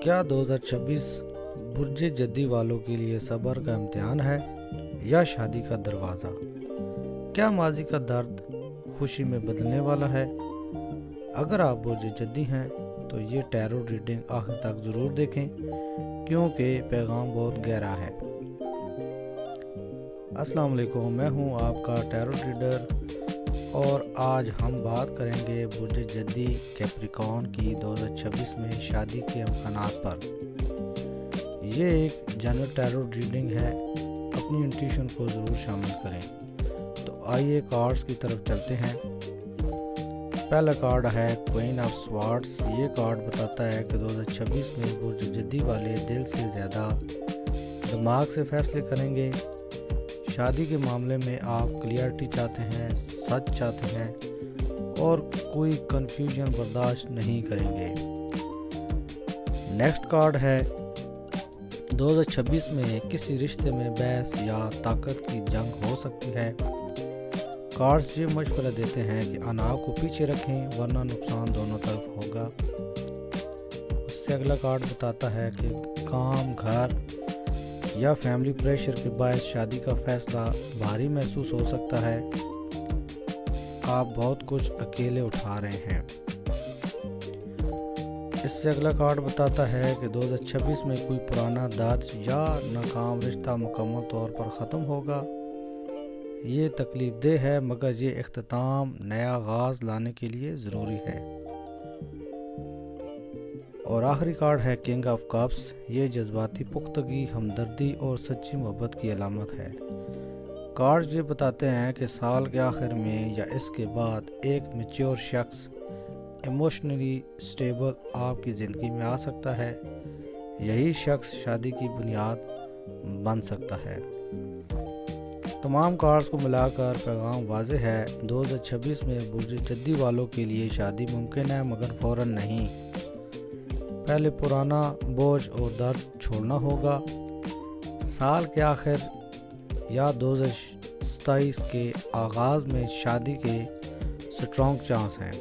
क्या 2026 बुर्ज जद्दी वालों के लिए सब्र का इम्तिहान है या शादी का दरवाज़ा? क्या माजी का दर्द खुशी में बदलने वाला है? अगर आप बुर्ज जद्दी हैं तो ये टैरो रीडिंग आखिर तक ज़रूर देखें, क्योंकि पैगाम बहुत गहरा है। अस्सलाम वालेकुम, मैं हूँ आपका टैरो रीडर और आज हम बात करेंगे बुर्ज जद्दी कैप्रिकॉर्न की 2026 में शादी के इम्कानात पर। ये एक जनरल टैरो रीडिंग है, अपनी इंट्यूशन को ज़रूर शामिल करें। तो आइए कार्ड्स की तरफ चलते हैं। पहला कार्ड है क्वीन ऑफ स्वार्ड्स। ये कार्ड बताता है कि 2026 में बुर्ज जद्दी वाले दिल से ज़्यादा दिमाग से फैसले करेंगे। शादी के मामले में आप क्लियरिटी चाहते हैं, सच चाहते हैं और कोई कंफ्यूजन बर्दाश्त नहीं करेंगे। नेक्स्ट कार्ड है 2026 में किसी रिश्ते में बहस या ताकत की जंग हो सकती है। कार्ड्स ये मशवरा देते हैं कि अनाव को पीछे रखें, वरना नुकसान दोनों तरफ होगा। उससे अगला कार्ड बताता है कि काम, घर या फैमिली प्रेशर के बायस शादी का फैसला भारी महसूस हो सकता है। आप बहुत कुछ अकेले उठा रहे हैं। इससे अगला कार्ड बताता है कि 2026 में कोई पुराना दर्द या नाकाम रिश्ता मुकम्मल तौर पर ख़त्म होगा। ये तकलीफ देह है, मगर ये इख्तिताम नया आगाज़ लाने के लिए ज़रूरी है। और आखिरी कार्ड है किंग ऑफ कप्स। ये जज्बाती पुख्तगी, हमदर्दी और सच्ची मोहब्बत की अलामत है। कार्ड ये बताते हैं कि साल के आखिर में या इसके बाद एक मैच्योर शख्स इमोशनली स्टेबल आपकी ज़िंदगी में आ सकता है। यही शख्स शादी की बुनियाद बन सकता है। तमाम कार्ड्स को मिलाकर पैगाम वाज़ेह है, 2026 में बुर्ज जद्दी वालों के लिए शादी मुमकिन है, मगर फ़ौरन नहीं। पहले पुराना बोझ और दर्द छोड़ना होगा। साल के आखिर या 2027 के आगाज़ में शादी के स्ट्रॉन्ग चांस हैं।